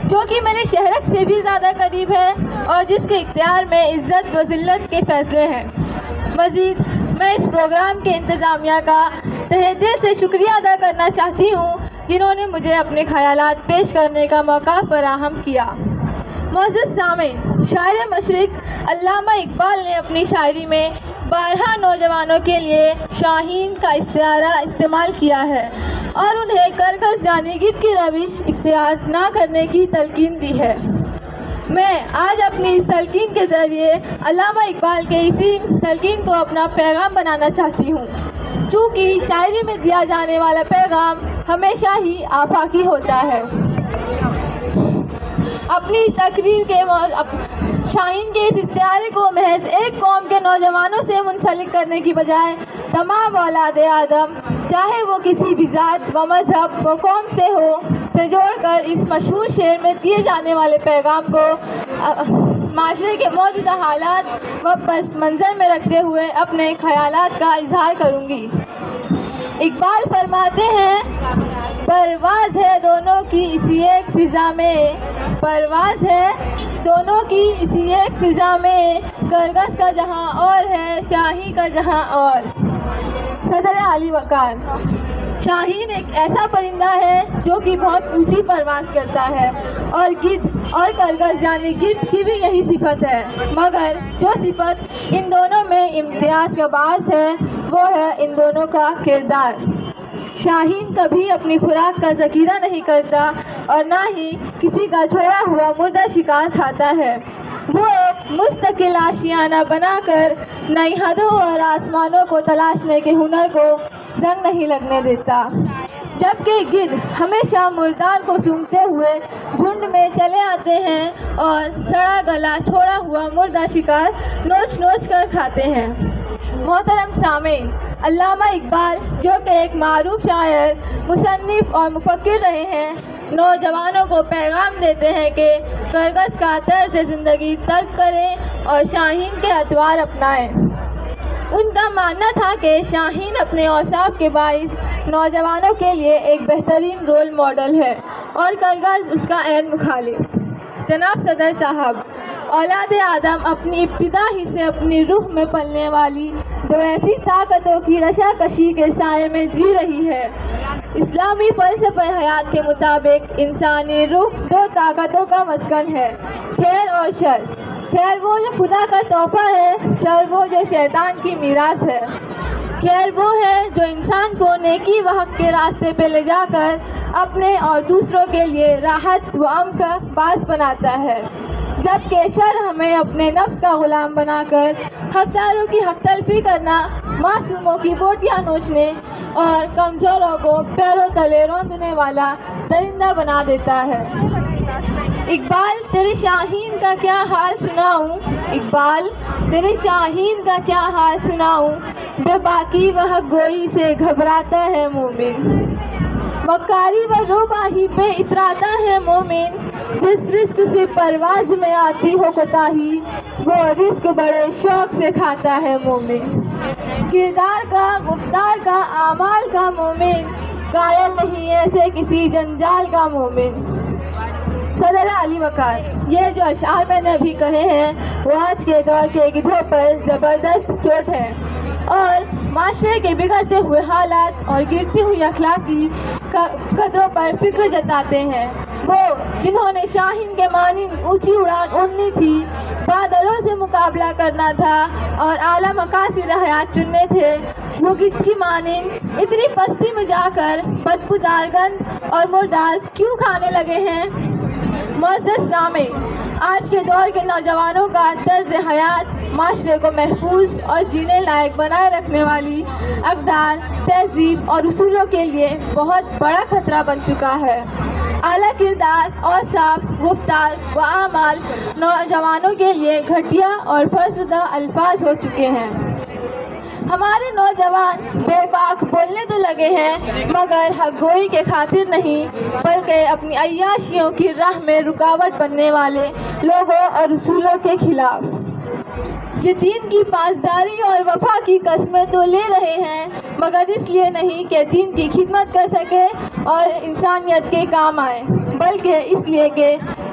جو کہ میرے شہرک سے بھی زیادہ قریب ہے اور جس کے اختیار میں عزت و ذلت کے فیصلے ہیں۔ مزید میں اس پروگرام کے انتظامیہ کا تہہ دل سے شکریہ ادا کرنا چاہتی ہوں جنہوں نے مجھے اپنے خیالات پیش کرنے کا موقع فراہم کیا۔ معزز سامعین، شاعر مشرق علامہ اقبال نے اپنی شاعری میں بارہا نوجوانوں کے لیے شاہین کا استعارہ استعمال کیا ہے اور انہیں کرکس جانگید کی روش اختیار نہ کرنے کی تلقین دی ہے۔ میں آج اپنی اس تلقین کے ذریعے علامہ اقبال کے اسی تلقین کو اپنا پیغام بنانا چاہتی ہوں، چونکہ شاعری میں دیا جانے والا پیغام ہمیشہ ہی آفاقی ہوتا ہے۔ اپنی اس تقریر کے شاہین کے اس استعارے کو محض ایک قوم کے نوجوانوں سے منسلک کرنے کی بجائے تمام اولاد آدم، چاہے وہ کسی بھی ذات و مذہب و قوم سے ہو، سے جوڑ کر اس مشہور شعر میں دیے جانے والے پیغام کو معاشرے کے موجودہ حالات و پس منظر میں رکھتے ہوئے اپنے خیالات کا اظہار کروں گی۔ اقبال فرماتے ہیں، پرواز ہے دونوں کی اسی ایک فضا میں، پرواز ہے دونوں کی اسی ایک فضا میں، کرگس کا جہاں اور ہے شاہی کا جہاں اور۔ صدر علی وقار، شاہین ایک ایسا پرندہ ہے جو کہ بہت اونچی پرواز کرتا ہے اور گدھ اور کرگس یعنی گدھ کی بھی یہی صفت ہے، مگر جو صفت ان دونوں میں امتیاز کا باعث ہے وہ ہے ان دونوں کا کردار۔ شاہین کبھی اپنی خوراک کا ذخیرہ نہیں کرتا اور نہ ہی کسی کا چھوڑا ہوا مردہ شکار کھاتا ہے۔ وہ ایک مستقل آشیانہ بنا کر نئی حدوں اور آسمانوں کو تلاشنے کے ہنر کو زنگ نہیں لگنے دیتا، جبکہ گدھ ہمیشہ مردار کو سونگھتے ہوئے جھنڈ میں چلے آتے ہیں اور سڑا گلا چھوڑا ہوا مردہ شکار نوچ نوچ کر کھاتے ہیں۔ محترم سامعین، علامہ اقبال جو کہ ایک معروف شاعر، مصنف اور مفکر رہے ہیں، نوجوانوں کو پیغام دیتے ہیں کہ کرگس کا طرز زندگی ترک کریں اور شاہین کے اطوار اپنائیں۔ ان کا ماننا تھا کہ شاہین اپنے اوصاف کے باعث نوجوانوں کے لیے ایک بہترین رول ماڈل ہے اور کرگس اس کا عین مخالف۔ جناب صدر صاحب، اولاد آدم اپنی ابتدا ہی سے اپنی روح میں پلنے والی دو ایسی طاقتوں کی رشا کشی کے سائے میں جی رہی ہے۔ اسلامی فلسفہ حیات کے مطابق انسانی روح دو طاقتوں کا مسکن ہے، خیر اور شر۔ خیر وہ جو خدا کا تحفہ ہے، شر وہ جو شیطان کی میراث ہے۔ خیر وہ ہے جو انسان کو نیکی و حق کے راستے پہ لے جا کر اپنے اور دوسروں کے لیے راحت و امن کا باعث بناتا ہے، جبکہ شر ہمیں اپنے نفس کا غلام بنا کر حقداروں کی حق تلفی کرنا، معصوموں کی بوٹیاں نوچنے اور کمزوروں کو پیروں تلے روندنے والا درندہ بنا دیتا ہے۔ اقبال تیرے شاہین کا کیا حال سناؤں، اقبال تیرے شاہین کا کیا حال سناؤں، بے باکی و حق گوئی سے گھبراتا ہے مومن، مکاری و روباہی پہ اتراتا ہے مومن، جس رزق سے پرواز میں آتی ہو کوتاہی، وہ رزق بڑے شوق سے کھاتا ہے مومن، کردار کا گفتار کا اعمال کا مومن، قائل نہیں ایسے کسی جنجال کا مومن۔ صدر علی وقار، یہ جو اشعار میں نے ابھی کہے ہیں وہ آج کے دور کے گدھوں پر زبردست چوٹ ہے اور معاشرے کے بگڑتے ہوئے حالات اور گرتی ہوئی اخلاقی قدروں پر فکر جتاتے ہیں۔ وہ جنہوں نے شاہین کے مانند اونچی اڑان اڑنی تھی، بادلوں سے مقابلہ کرنا تھا اور اعلیٰ مقاصد حیات چننے تھے، وہ گدھ کی مانند اتنی پستی میں جا کر بدبودار گند اور مردار کیوں کھانے لگے ہیں؟ معزز سامعین، آج کے دور کے نوجوانوں کا طرز حیات معاشرے کو محفوظ اور جینے لائق بنائے رکھنے والی اقدار، تہذیب اور اصولوں کے لیے بہت بڑا خطرہ بن چکا ہے۔ اعلیٰ کردار، اوصاف، گفتار و اعمال نوجوانوں کے لیے گھٹیا اور فرسودہ الفاظ ہو چکے ہیں۔ ہمارے نوجوان بے باک بولنے تو لگے ہیں مگر حق گوئی کے خاطر نہیں، بلکہ اپنی عیاشیوں کی راہ میں رکاوٹ بننے والے لوگوں اور اصولوں کے خلاف یہ دین کی پاسداری اور وفا کی قسمیں تو لے رہے ہیں، مگر اس لیے نہیں کہ دین کی خدمت کر سکے اور انسانیت کے کام آئے، بلکہ اس لیے کہ